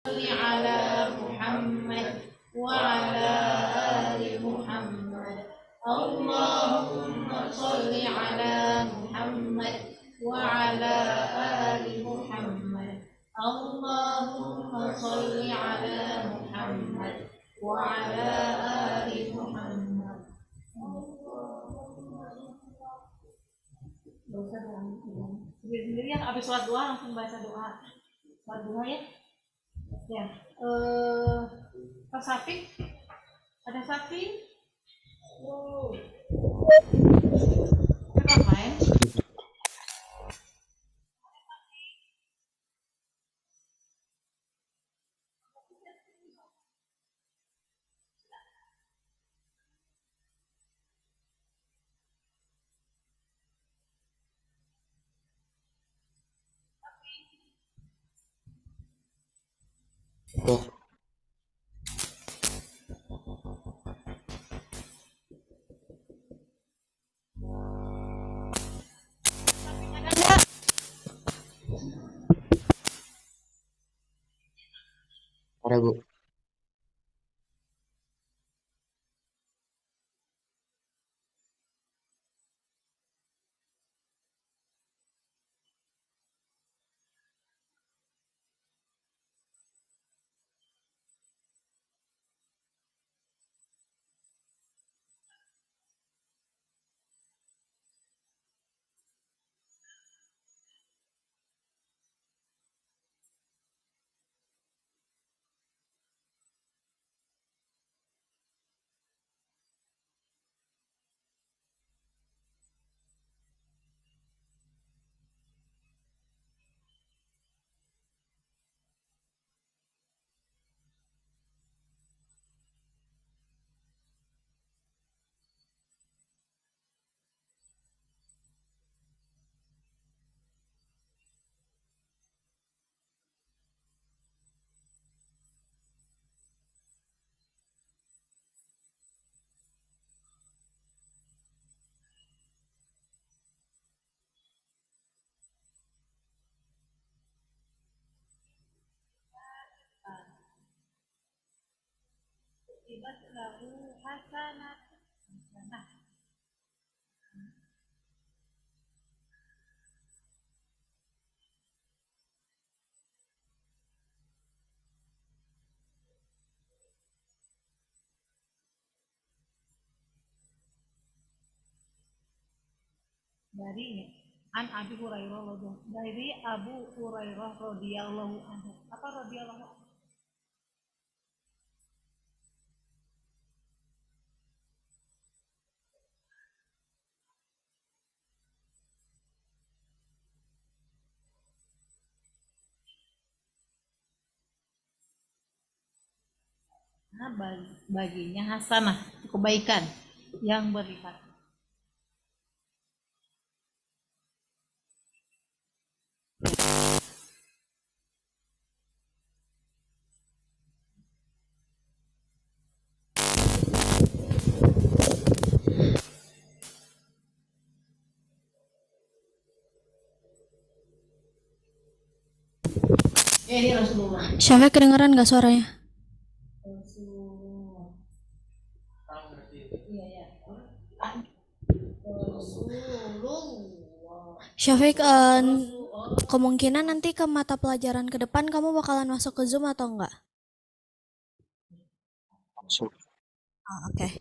صل على محمد وعلى آل محمد. اللهم صل على محمد وعلى آل محمد. اللهم صل على محمد وعلى آل محمد. Sendiri yang habis sholat doa langsung baca doa. Sholat doa ya. Ya, Pak Sapi, ada sapi? Oh, kenapa ya? Oh, ada Bu. Tibat lahu hasanat. Nah, dari Abu Hurairah radhiyallahu anhu. Apa radhiyallahu anhu? Nah, baginya hasanah, kebaikan yang berlipat. Ini Rasulullah. Syafek kedengeran gak suaranya? Rasulullah. Iya ya. Rasulullah. Syafik, kemungkinan nanti ke mata pelajaran ke depan kamu bakalan masuk ke Zoom atau enggak? Langsung. Oke.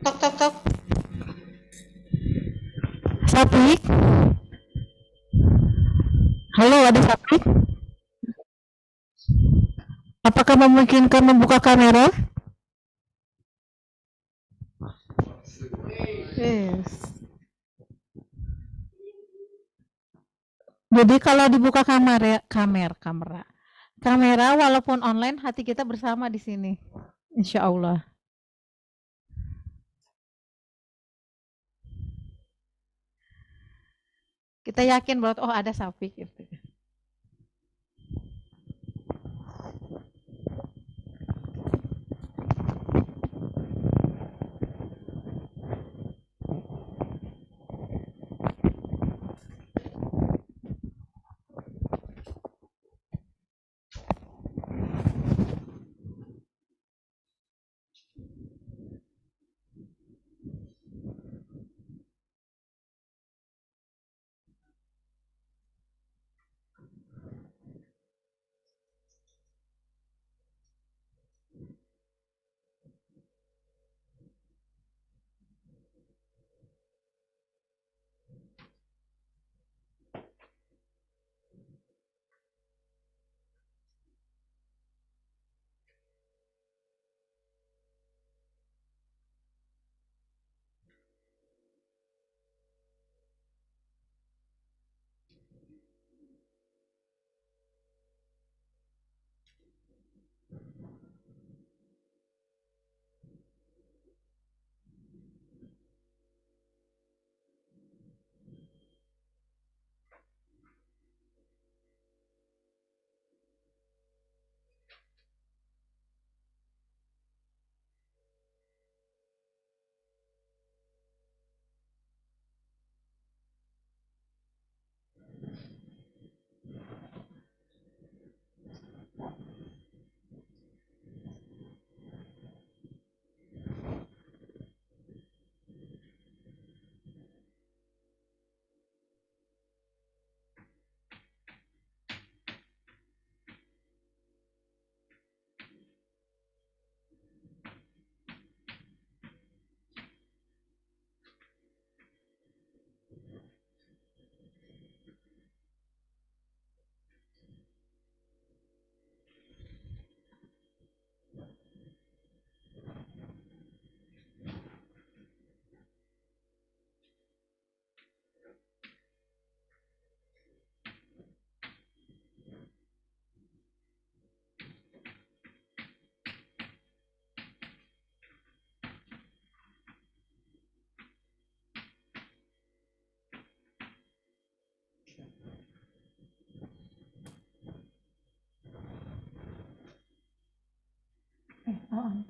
Tok tok tok. Sapik, halo, ada Sapik? Apakah memungkinkan membuka kamera? Yes. Jadi kalau dibuka kamera walaupun online hati kita bersama di sini. Insya Allah. Kita yakin bahwa oh ada Sapik gitu.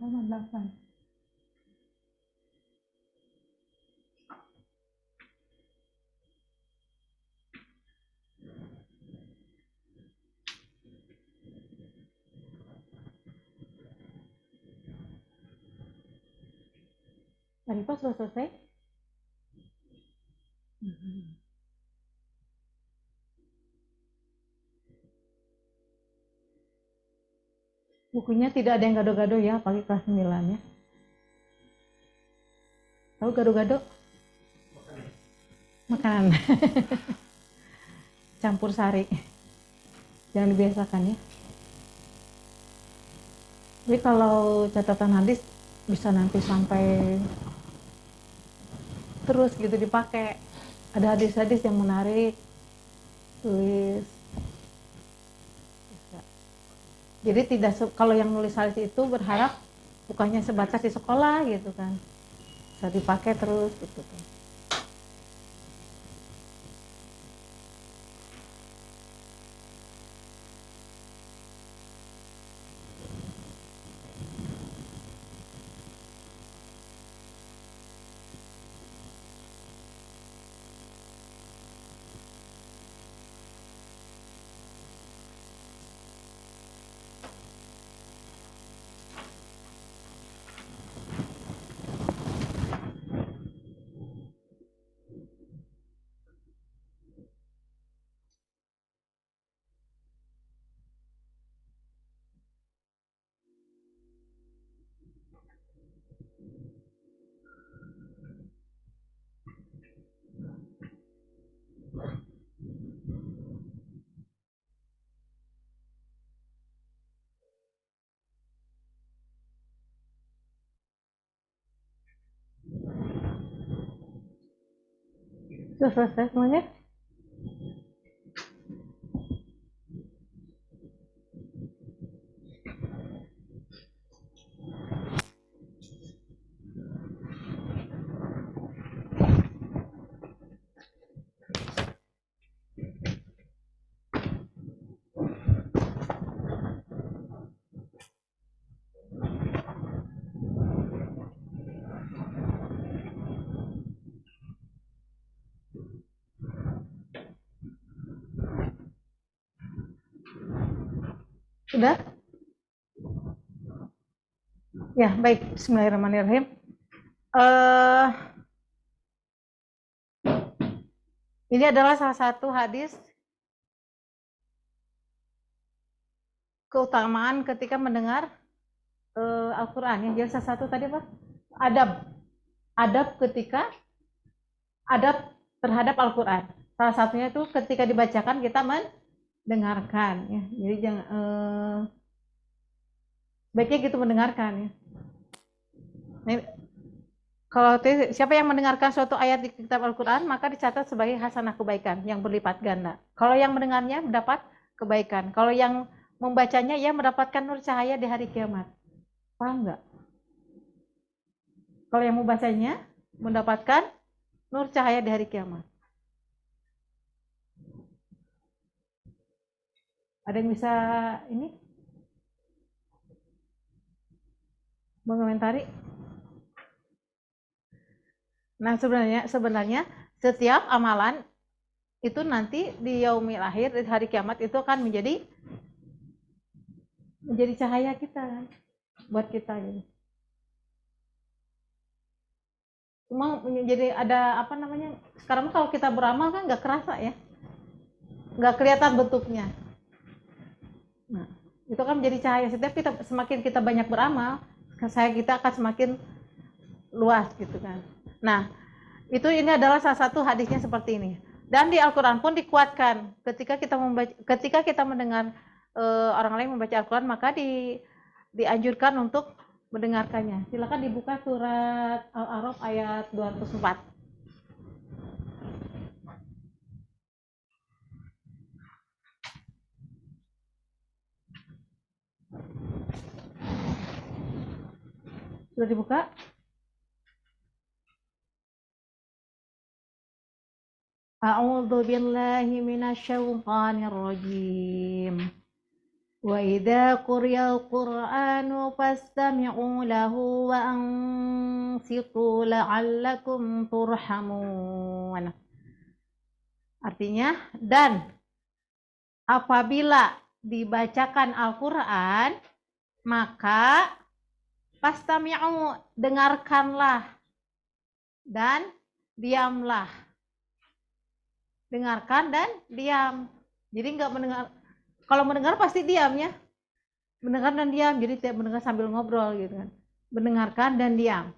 Tambah 8. Tadi pas sudah selesai? Bukunya tidak ada yang gado-gado ya, pagi kelas 9 ya. Tahu gado-gado? Makanan. Campur sari. Jangan dibiasakan ya. Jadi kalau catatan hadis bisa nanti sampai terus gitu dipakai. Ada hadis-hadis yang menarik, tulis. Jadi tidak kalau yang nulis hadis itu berharap bukannya sebatas di sekolah gitu kan, bisa dipakai terus gitu kan. Sudah selesai semuanya? Sudah? Ya, baik. Bismillahirrahmanirrahim. Ini adalah salah satu hadis keutamaan ketika mendengar Al-Quran. Ya, jadi salah satu tadi apa? Adab ketika adab terhadap Al-Quran. Salah satunya itu ketika dibacakan kita mendengarkan. Ya. Jadi jangan baiknya gitu mendengarkan. Ya. Nah, kalau siapa yang mendengarkan suatu ayat di kitab Al-Quran maka dicatat sebagai hasanah kebaikan yang berlipat ganda. Kalau yang mendengarnya mendapat kebaikan. Kalau yang membacanya ia mendapatkan nur cahaya di hari kiamat. Paham nggak? Kalau yang membacanya mendapatkan nur cahaya di hari kiamat. Ada yang bisa ini mengomentari? Nah, sebenarnya setiap amalan itu nanti di yaumil akhir, di hari kiamat itu akan menjadi cahaya kita kan, buat kita gitu. Cuma jadi ada apa namanya? Sekarang kalau kita beramal kan nggak kerasa ya, nggak kelihatan bentuknya. Nah, itu kan menjadi cahaya. Setiap kita semakin kita banyak beramal, cahaya kita akan semakin luas gitu kan. Nah, ini adalah salah satu hadisnya seperti ini. Dan di Al-Quran pun dikuatkan ketika kita mendengar orang lain membaca Al-Quran maka dianjurkan untuk mendengarkannya. Silakan dibuka surat Al-A'raf ayat 204. Sudah dibuka? A'udzu billahi minasyaitonir rajim. Wa idza quriyal Qur'anu fastami'u lahu wa ansitu la'allakum turhamun. Artinya, dan apabila dibacakan Al-Qur'an, maka fastami'u, dengarkanlah dan diamlah. Dengarkan dan diam. Jadi nggak mendengar. Kalau mendengar pasti diam ya. Mendengar dan diam. Jadi tidak mendengar sambil ngobrol gitu kan. Mendengarkan dan diam.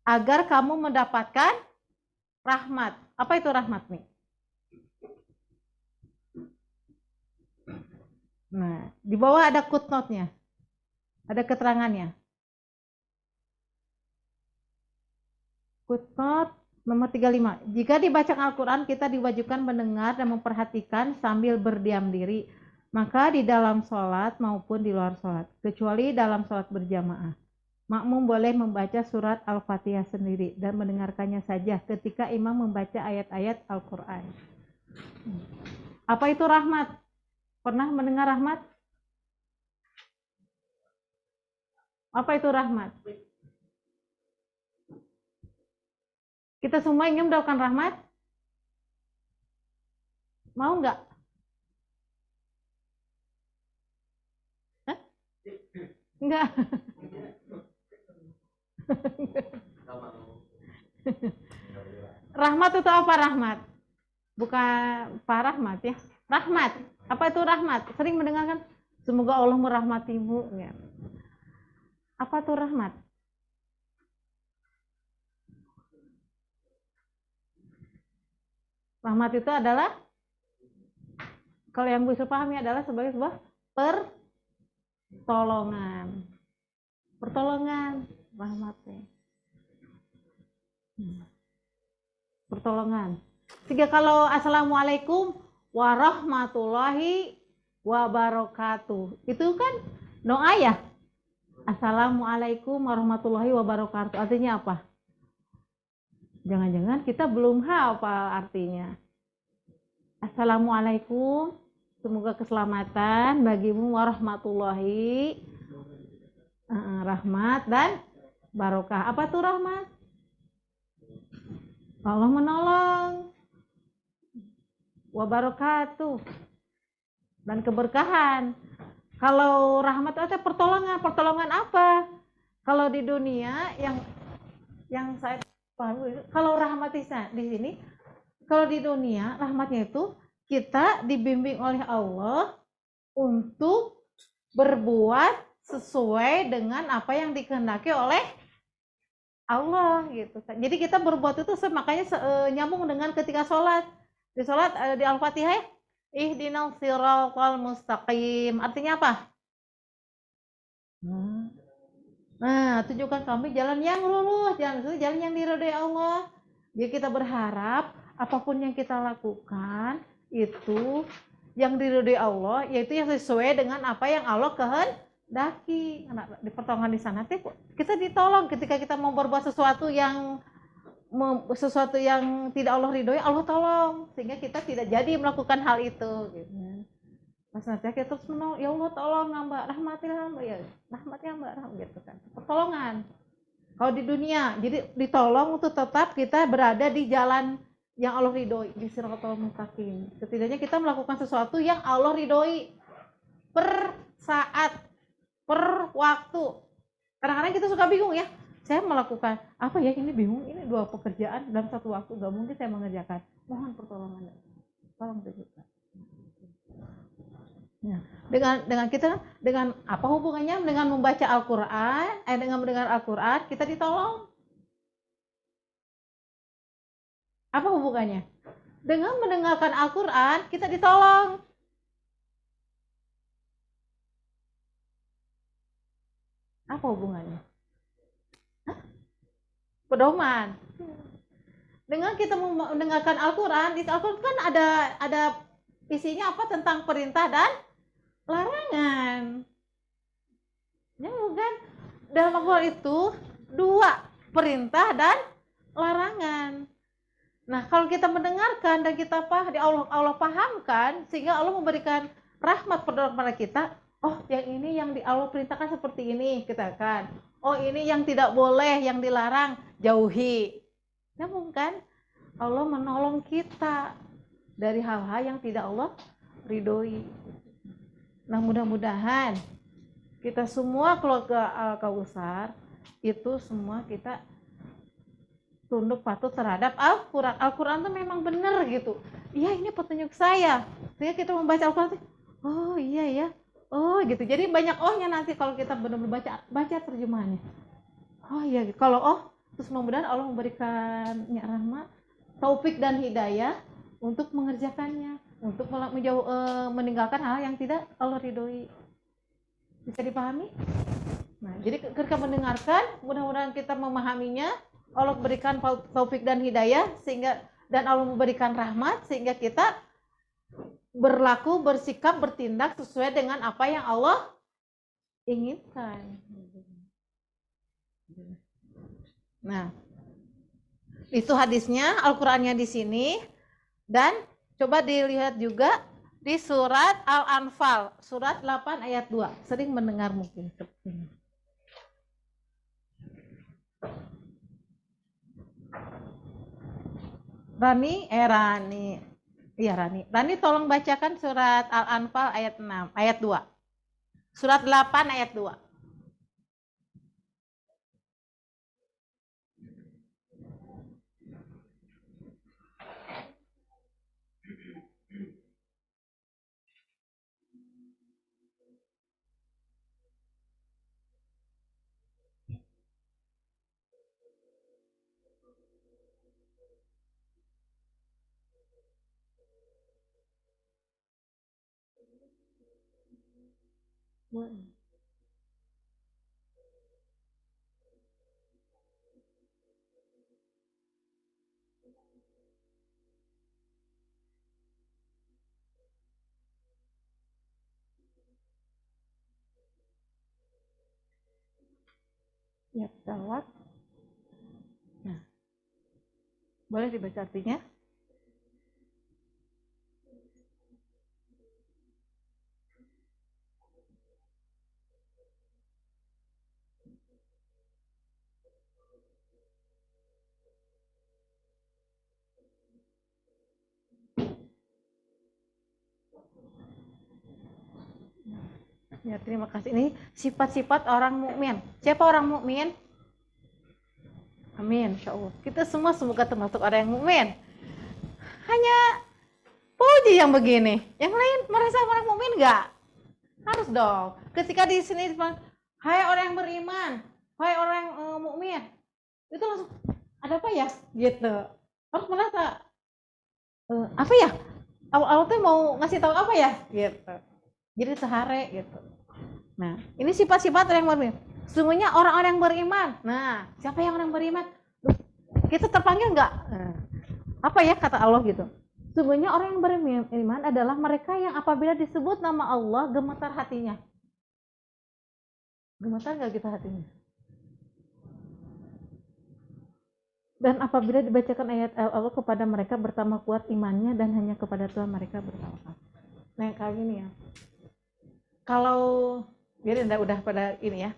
Agar kamu mendapatkan rahmat. Apa itu rahmat nih? Nah, di bawah ada footnote-nya. Ada keterangannya. Footnote nomor 35. Jika dibacakan Al-Quran, kita diwajibkan mendengar dan memperhatikan sambil berdiam diri. Maka di dalam sholat maupun di luar sholat. Kecuali dalam sholat berjamaah. Makmum boleh membaca surat Al-Fatihah sendiri dan mendengarkannya saja ketika imam membaca ayat-ayat Al-Quran. Apa itu rahmat? Pernah mendengar rahmat? Apa itu rahmat? Kita semua ingin mendapatkan rahmat? Mau nggak? Hah? Enggak. Rahmat itu apa rahmat? Bukan Pak Rahmat ya. Rahmat. Apa itu rahmat? Sering mendengarkan semoga Allah merahmatimu. Ya. Apa itu rahmat? Rahmat itu adalah, kalau yang bisa pahami adalah sebagai sebuah pertolongan. Pertolongan, rahmatnya. Pertolongan. Sehingga kalau assalamualaikum warahmatullahi wabarakatuh, itu kan doa ya. Assalamualaikum warahmatullahi wabarakatuh. Artinya apa? Jangan-jangan kita belum hafal artinya. Assalamualaikum, semoga keselamatan bagimu warahmatullahi rahmat dan barokah. Apa tuh rahmat? Allah menolong. Wabarakatuh dan keberkahan. Kalau rahmat itu pertolongan apa? Kalau di dunia yang saya pahami, kalau rahmat di sini, kalau di dunia rahmatnya itu kita dibimbing oleh Allah untuk berbuat sesuai dengan apa yang dikehendaki oleh Allah gitu. Jadi kita berbuat itu makanya nyambung dengan ketika sholat. Di sholat di Al-Fatihah ya, ihdinas siratal mustaqim. Artinya apa? Nah, tunjukkan kami jalan yang lurus, jalan yang diridhoi Allah. Jadi kita berharap apapun yang kita lakukan itu yang diridhoi Allah, yaitu yang sesuai dengan apa yang Allah kehendaki. Nah, di pertolongan di sana kita ditolong ketika kita mau berbuat sesuatu yang tidak Allah ridhoi, Allah tolong sehingga kita tidak jadi melakukan hal itu gitu. Mas nanti kita terus menolong, ya Allah tolong Mbak, rahmatilah Mbak, ya rahmatnya Mbak, gitu kan, pertolongan. Kalau di dunia jadi ditolong untuk tetap kita berada di jalan yang Allah ridhoi, di siratal mustaqim. Setidaknya kita melakukan sesuatu yang Allah ridhoi per saat, per waktu. Kadang-kadang kita suka bingung ya, saya melakukan apa ya, ini bingung, ini 2 pekerjaan dalam 1 waktu, gak mungkin saya mengerjakan. Mohon pertolongan, tolong tunjukkan. Nah, dengan apa hubungannya dengan membaca Al-Quran? Dengan mendengar Al-Quran kita ditolong. Apa hubungannya? Dengan mendengarkan Al-Quran kita ditolong. Apa hubungannya? Pedoman. Dengan kita mendengarkan Al-Quran, di Al-Quran kan ada isinya apa tentang perintah dan larangan. Ya bukan? Dalam Al-Quran itu 2 perintah dan larangan. Nah, kalau kita mendengarkan dan kita Allah pahamkan sehingga Allah memberikan rahmat kepada kita. Oh, yang ini yang Allah perintahkan seperti ini, kita kan. Oh, ini yang tidak boleh, yang dilarang, jauhi. Ya bukan? Allah menolong kita dari hal-hal yang tidak Allah ridhoi. Nah, mudah-mudahan kita semua keluarga Al-Kausar itu semua kita tunduk patuh terhadap Al-Quran. Al-Quran itu memang benar gitu. Iya, ini petunjuk saya. Sehingga kita membaca Al-Quran, oh iya ya, oh gitu. Jadi banyak ohnya nanti kalau kita benar-benar baca terjemahannya. Oh iya, gitu. Kalau terus mudah-mudahan Allah memberikan rahmat, taufik dan hidayah untuk mengerjakannya, untuk meninggalkan hal yang tidak Allah ridhoi. Bisa dipahami? Nah, jadi ketika mendengarkan, mudah-mudahan kita memahaminya, Allah berikan taufik dan hidayah dan Allah memberikan rahmat sehingga kita berlaku, bersikap, bertindak sesuai dengan apa yang Allah inginkan. Nah, itu hadisnya, Al-Qur'annya di sini, dan coba dilihat juga di surat Al-Anfal, surat 8 ayat 2. Sering mendengar mungkin seperti ini. Rani tolong bacakan surat Al-Anfal ayat 6, ayat 2. Surat 8 ayat 2. Ya, tawat. Nah, boleh dibaca artinya? Ya, terima kasih. Ini sifat-sifat orang mukmin. Siapa orang mukmin? Amin, insya Allah. Kita semua semoga termasuk orang yang mukmin. Hanya Puji yang begini. Yang lain merasa orang mukmin enggak? Harus dong. Ketika di sini hai orang yang beriman, hai orang yang mukmin. Itu langsung ada apa ya? Gitu. Harus merasa apa ya? Allah tuh mau ngasih tahu apa ya? Gitu. Jadi sehari gitu. Nah, ini sifat-sifat orang yang beriman. Sesungguhnya orang-orang yang beriman. Nah, siapa yang orang beriman? Kita terpanggil enggak? Apa ya kata Allah gitu? Sesungguhnya orang yang beriman adalah mereka yang apabila disebut nama Allah gemetar hatinya. Gemetar nggak gitu hatinya? Dan apabila dibacakan ayat Allah kepada mereka bertambah kuat imannya dan hanya kepada Tuhan mereka bertawakal. Nah yang kali ini ya. Kalau jadi udah pada ini ya.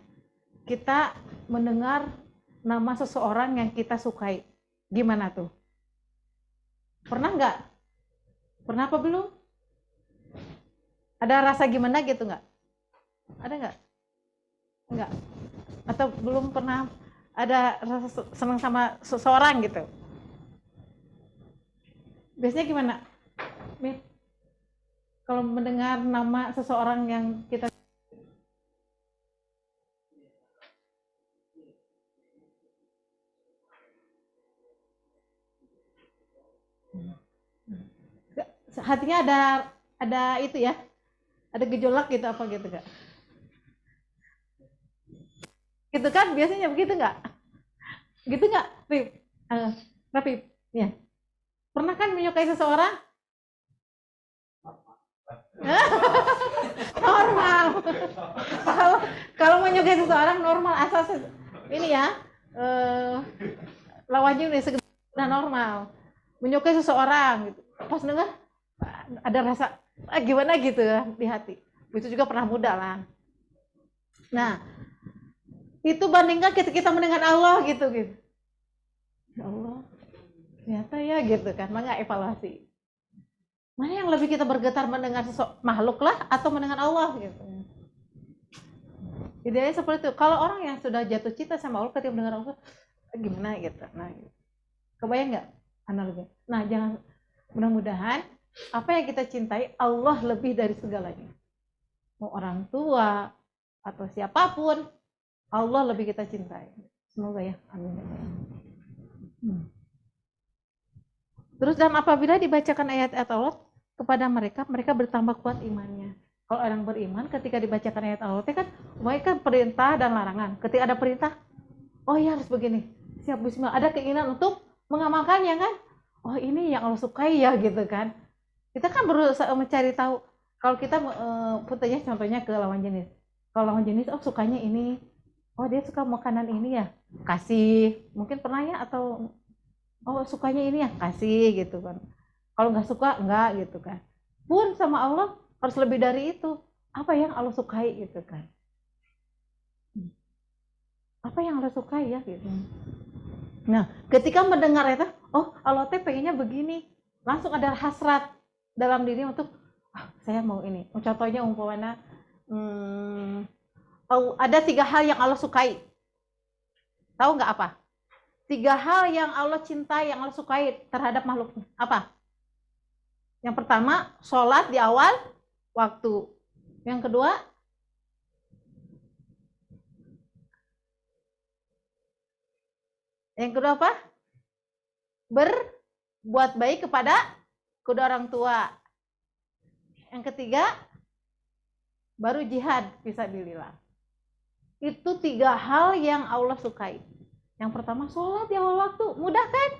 Kita mendengar nama seseorang yang kita sukai. Gimana tuh? Pernah nggak? Pernah apa belum? Ada rasa gimana gitu nggak? Ada nggak? Enggak? Atau belum pernah ada rasa senang sama seseorang gitu? Biasanya gimana? Mit? Kalau mendengar nama seseorang yang kita hatinya ada itu ya, ada gejolak gitu apa gitu gak? Gitu kan biasanya begitu nggak? Gitu nggak, Rip? Rapip, ya. Pernah kan menyukai seseorang? Normal. Kalau menyukai seseorang normal asal ini ya lawan jenis sudah normal. Menyukai seseorang gitu. Pas dengar ada rasa gimana gitu ya di hati. Itu juga pernah muda lah. Nah, itu bandingkan kita mendengar Allah gitu. Ya Allah, ternyata ya gitu kan, maka evaluasi. Mana yang lebih kita bergetar mendengar makhluk lah atau mendengar Allah gitu. Idealnya seperti itu. Kalau orang yang sudah jatuh cinta sama Allah ketika mendengar Allah gimana gitu. Nah, gitu. Kebayang nggak analogi? Nah, jangan mudah-mudahan apa yang kita cintai Allah lebih dari segalanya. Mau orang tua atau siapapun Allah lebih kita cintai. Semoga ya. Amin. Terus dan apabila dibacakan ayat-ayat Allah kepada mereka, mereka bertambah kuat imannya. Kalau orang beriman ketika dibacakan ayat Allah kan mereka perintah dan larangan. Ketika ada perintah, oh ya harus begini. Siap bismillah, ada keinginan untuk mengamalkannya kan? Oh ini yang Allah sukai ya gitu kan. Kita kan berusaha mencari tahu. Kalau kita putarnya contohnya ke lawan jenis. Kalau lawan jenis oh sukanya ini. Oh dia suka makanan ini ya. Kasih. Mungkin pernah ya atau oh sukanya ini ya kasih gitu kan. Kalau nggak suka enggak gitu kan. Pun sama Allah harus lebih dari itu. Apa yang Allah sukai gitu kan. Apa yang Allah sukai ya gitu. Nah ketika mendengar itu, oh Allah teh pengennya begini. Langsung ada hasrat dalam diri untuk saya mau ini. Contohnya umpamanya ada 3 hal yang Allah sukai. Tahu nggak apa? 3 hal yang Allah cintai, yang Allah sukai terhadap makhluknya. Apa? Yang pertama, sholat di awal waktu. Yang kedua, apa? Berbuat baik kepada kedua orang tua. Yang ketiga, baru jihad fisabilillah. Itu 3 hal yang Allah sukai. Yang pertama sholat di awal waktu, mudah kan?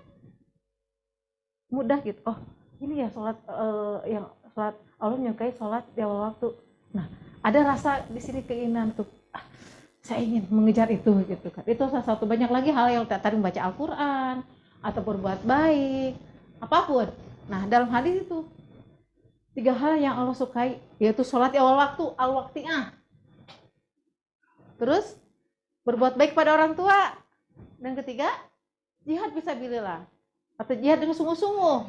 Mudah gitu. Oh ini ya sholat yang sholat Allah menyukai sholat di awal waktu. Nah ada rasa di sini keinginan tuh. saya ingin mengejar itu gitu kan. Itu salah satu, banyak lagi hal yang tadi membaca Al-Quran atau berbuat baik, apapun. Nah dalam hadis itu 3 hal yang Allah sukai, yaitu sholat di awal waktu, al-waqti'ah. Terus berbuat baik pada orang tua. Dan ketiga, jihad fisabilillah atau jihad dengan sungguh-sungguh.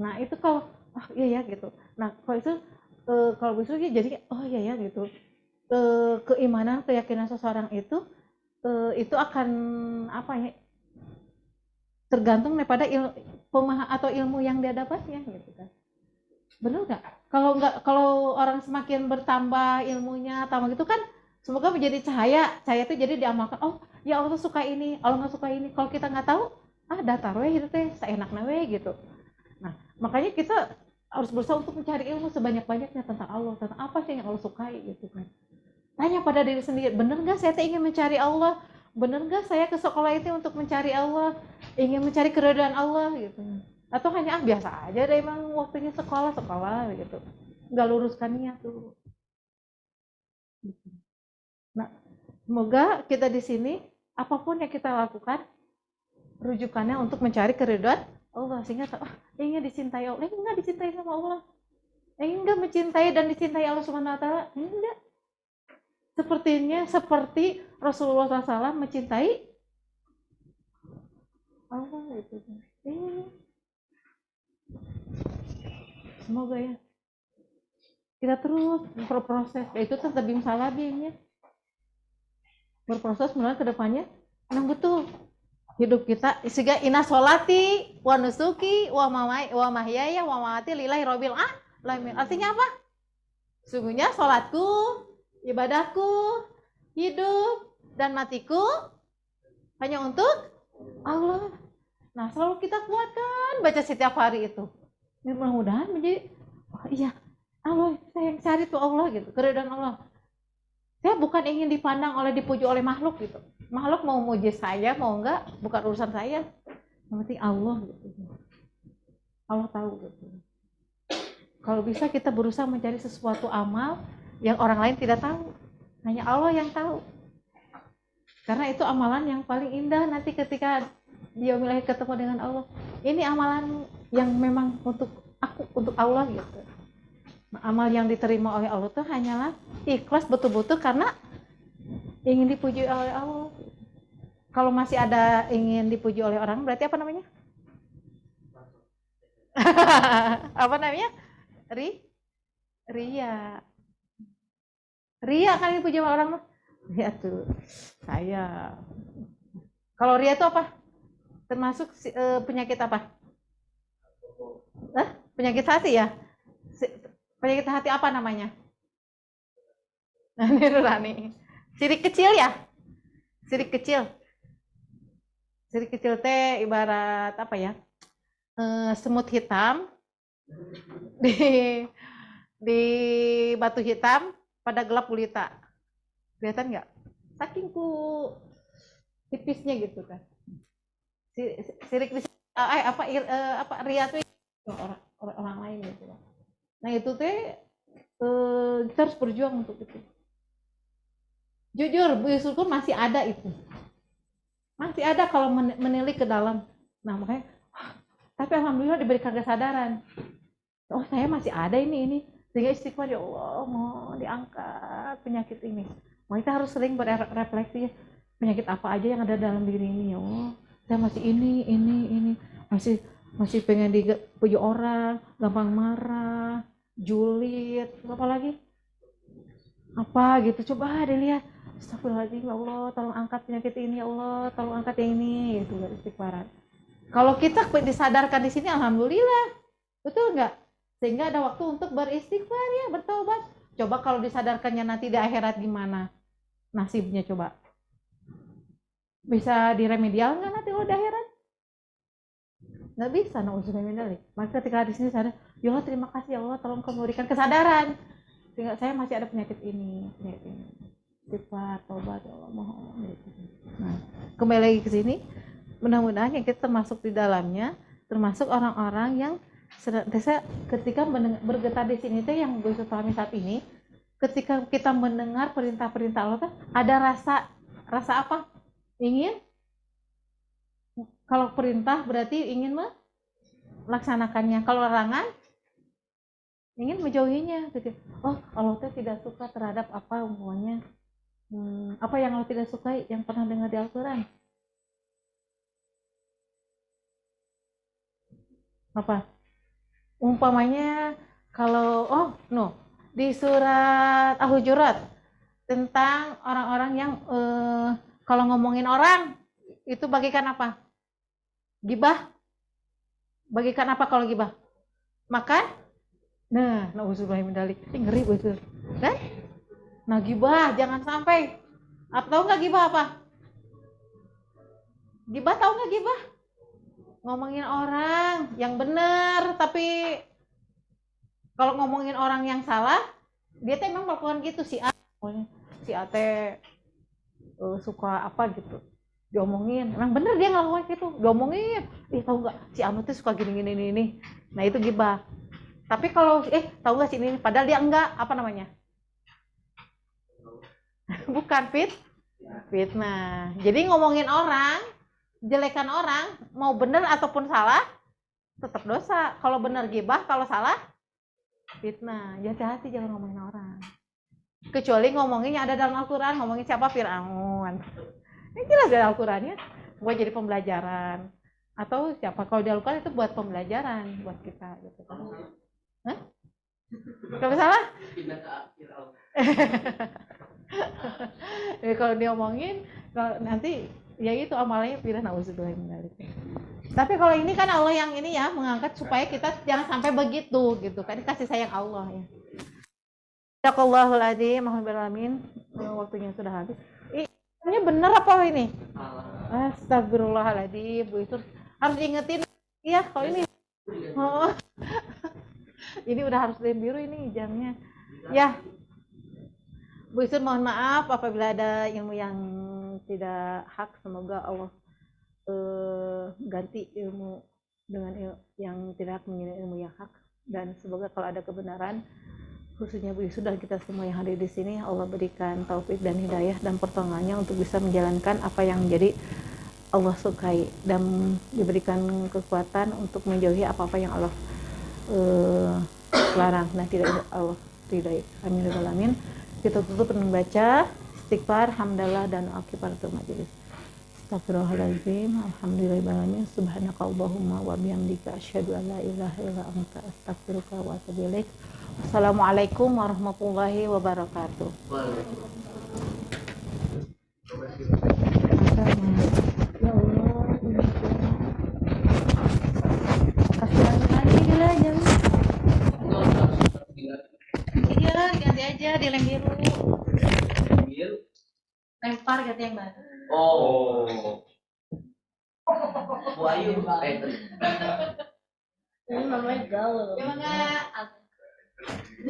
Nah itu kalau iya ya gitu. Nah kalau itu kalau besok jadi iya ya gitu. Keimanan, keyakinan seseorang itu akan apa ya? Tergantung daripada atau ilmu yang dia dapatnya gitu kan. Benar nggak? Kalau orang semakin bertambah ilmunya, tambah gitu kan, semoga menjadi cahaya itu jadi diamalkan. Oh ya Allah suka ini, Allah nggak suka ini. Kalau kita nggak tahu, datar we gitu teh, seenaknya we gitu. Nah makanya kita harus berusaha untuk mencari ilmu sebanyak-banyaknya tentang Allah, tentang apa sih yang Allah sukai gitu kan. Tanya pada diri sendiri, bener nggak saya ingin mencari Allah? Bener nggak saya ke sekolah itu untuk mencari Allah, ingin mencari keridhaan Allah gitu? Atau hanya biasa aja deh emang waktunya sekolah gitu, nggak luruskan niat tuh. Nah, semoga kita di sini apapun yang kita lakukan rujukannya untuk mencari keridhaan Allah, sehingga ingin dicintai Allah, enggak dicintai sama Allah, enggak mencintai dan dicintai Allah Subhanahu Wa Taala, enggak. Seperti Rasulullah SAW mencintai Allah gitu. Semoga ya kita terus berproses, itu tabim salabim ya, berproses mulai ke depannya. Memang betul hidup kita sehingga inna sholati wa nusuki wa mahyaya wa mamati lillahi rabbil alamin. Artinya apa? Sungguhnya sholatku, ibadahku, hidup dan matiku hanya untuk Allah. Nah selalu kita kuatkan baca setiap hari itu. Mudah-mudahan menjadi iya Allah, saya yang cari tuh Allah gitu, keridhaan Allah. Saya bukan ingin dipandang dipuji oleh makhluk gitu. Makhluk mau muji saya mau enggak bukan urusan saya. Yang penting Allah gitu. Allah tahu gitu. Kalau bisa kita berusaha mencari sesuatu amal yang orang lain tidak tahu, hanya Allah yang tahu. Karena itu amalan yang paling indah nanti ketika dia mulai ketemu dengan Allah. Ini amalan yang memang untuk aku, untuk Allah gitu. Nah, amal yang diterima oleh Allah itu hanyalah ikhlas betul-betul karena ingin dipuji oleh Allah. Kalau masih ada ingin dipuji oleh orang, berarti apa namanya? Apa namanya? Ria. Ria kan dipuji oleh orang. Ya tuh, saya. Kalau ria itu apa? Termasuk penyakit apa? Penyakit hati ya? Penyakit hati apa namanya? Nurani. Sirik kecil ya? Sirik kecil. Sirik kecil teh ibarat apa ya? Semut hitam di batu hitam pada gelap gulita. Kelihatan nggak? Saking tipisnya gitu kan. Sirik di ria tuh orang lain gitu. Nah itu teh kita harus berjuang untuk itu. Jujur, Bu Yusuf masih ada itu. Masih ada kalau menilik ke dalam. Nah makanya, tapi alhamdulillah diberikan kesadaran. Oh saya masih ada ini. Sehingga istighfar, ya Allah mau diangkat penyakit ini. Kita harus sering berefleksi, penyakit apa aja yang ada dalam diri ini ya Allah. Saya masih ini. Masih pengen dipuji orang, gampang marah, julid, apa lagi? Apa gitu, coba dilihat. Astagfirullahaladzim, ya Allah, tolong angkat penyakit ini, ya Allah, tolong angkat yang ini, gitu, istighfaran. Kalau kita disadarkan di sini, alhamdulillah, betul nggak? Sehingga ada waktu untuk beristighfar ya, bertobat. Coba kalau disadarkannya nanti di akhirat gimana nasibnya coba? Bisa diremedial nggak nanti kalau di akhirat? Nggak bisa, na'udzubillah. Maka ketika di sini sadar, ya Allah terima kasih ya Allah, tolong kamu berikan kesadaran. Sehingga saya masih ada penyakit ini. Istighfar, tobat, ya Allah mohon. Nah, kembali lagi ke sini, mudah-mudahan yang kita termasuk di dalamnya, termasuk orang-orang yang senantiasa ketika bergetar di sini itu yang gue pahami saat ini, ketika kita mendengar perintah-perintah Allah tuh ada rasa apa? Ingin. Kalau perintah berarti ingin melaksanakannya. Kalau larangan ingin menjauhinya. Gitu. Oh, Allah tuh tidak suka terhadap apa umpamanya. Apa yang Allah tidak sukai yang pernah dengar di Al-Quran? Apa? Umpamanya kalau di surat Al-Hujurat tentang orang-orang yang kalau ngomongin orang itu bagikan apa? Gibah. Bagikan apa kalau gibah? Makan? Nah, nauzubillahi min dzalik. Ngeri betul. Kan? Nah, gibah jangan sampai. Atau enggak gibah apa? Gibah tahu enggak gibah? Ngomongin orang yang benar, tapi kalau ngomongin orang yang salah, dia tuh emang melakukan gitu si A teh suka apa gitu. Diomongin, emang bener dia ngelakuin gitu, diomongin, tahu nggak si Anu tuh suka gini. Nah itu gibah. Tapi kalau tahu nggak si ini, padahal dia enggak, apa namanya? Bukan fitnah. Jadi ngomongin orang, jelekan orang, mau bener ataupun salah, tetap dosa. Kalau bener gibah, kalau salah fitnah. Ya hati-hati jangan ngomongin orang. Kecuali ngomonginnya ada dalam Al-Quran, ngomongin siapa? Fir'aun. Ini jelas dari Al-Qurannya buat jadi pembelajaran. Atau siapa kalau di Al-Quran itu buat pembelajaran buat kita gitu kan. Hah? Kalau salah? Kalau diomongin nanti ya itu amalnya pilih nauzubillah min dzalik. Tapi kalau ini kan Allah yang ini ya mengangkat supaya kita jangan sampai begitu gitu kan, kasih sayang Allah ya. Jazakallahul adzim, alhamdulillah. Waktunya sudah habis. Ini bener apa ini? Astagfirullahaladzim, Bu itu harus ingetin ya kalau ini. Oh. Ini udah harus lem biru ini jamnya. Ya. Bu Isun mohon maaf apabila ada ilmu yang tidak hak, semoga Allah ganti ilmu dengan yang tidak hak menjadi ilmu yang hak, dan semoga kalau ada kebenaran khususnya Bu Isun dan kita semua yang hadir di sini Allah berikan taufik dan hidayah dan pertolongannya untuk bisa menjalankan apa yang menjadi Allah sukai dan diberikan kekuatan untuk menjauhi apa-apa yang Allah larang dan tidak Allah ridai. Amin ya rabbal alamin. Kita tutup dengan baca istighfar, hamdalah dan akibaratul majelis. Astagfirullahaladzim, alhamdulillahirrahmanirrahim, subhanakallahumma wa bihamdika asyhadu an la ilaha illa anta astaghfiruka wa atubu ilaik. Assalamualaikum warahmatullahi wabarakatuh. Ya Allah, kasihan lagi lah jam. Iya, ganti aja di lem biru. Lempar ganti yang baru. Oh. Bu Ayu, Ini namanya gaul. Ini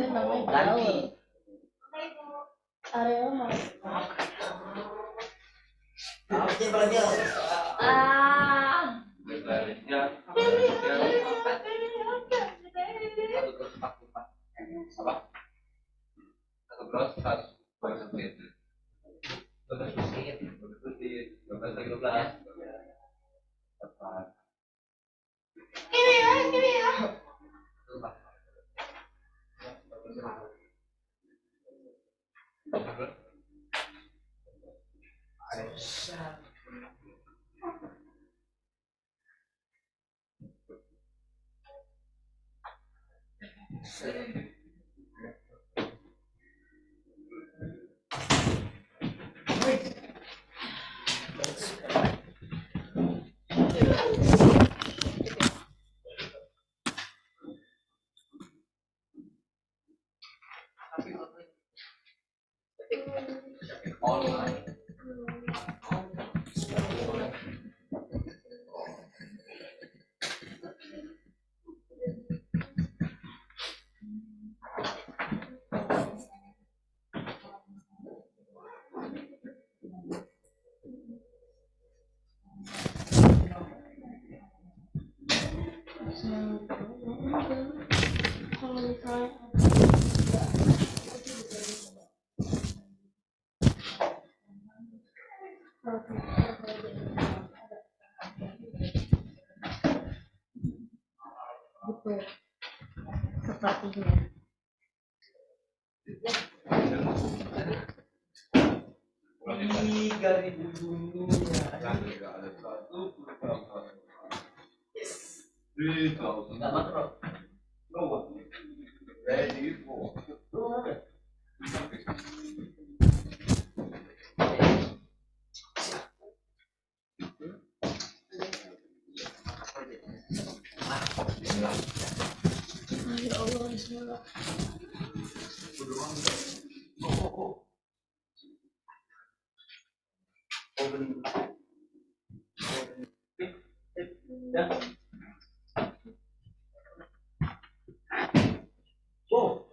namanya gaul. Area mas. Kalau misalnya sepertinya. 3.000 dunia. Nggak makro. Ya Allah, bismillah. Oh.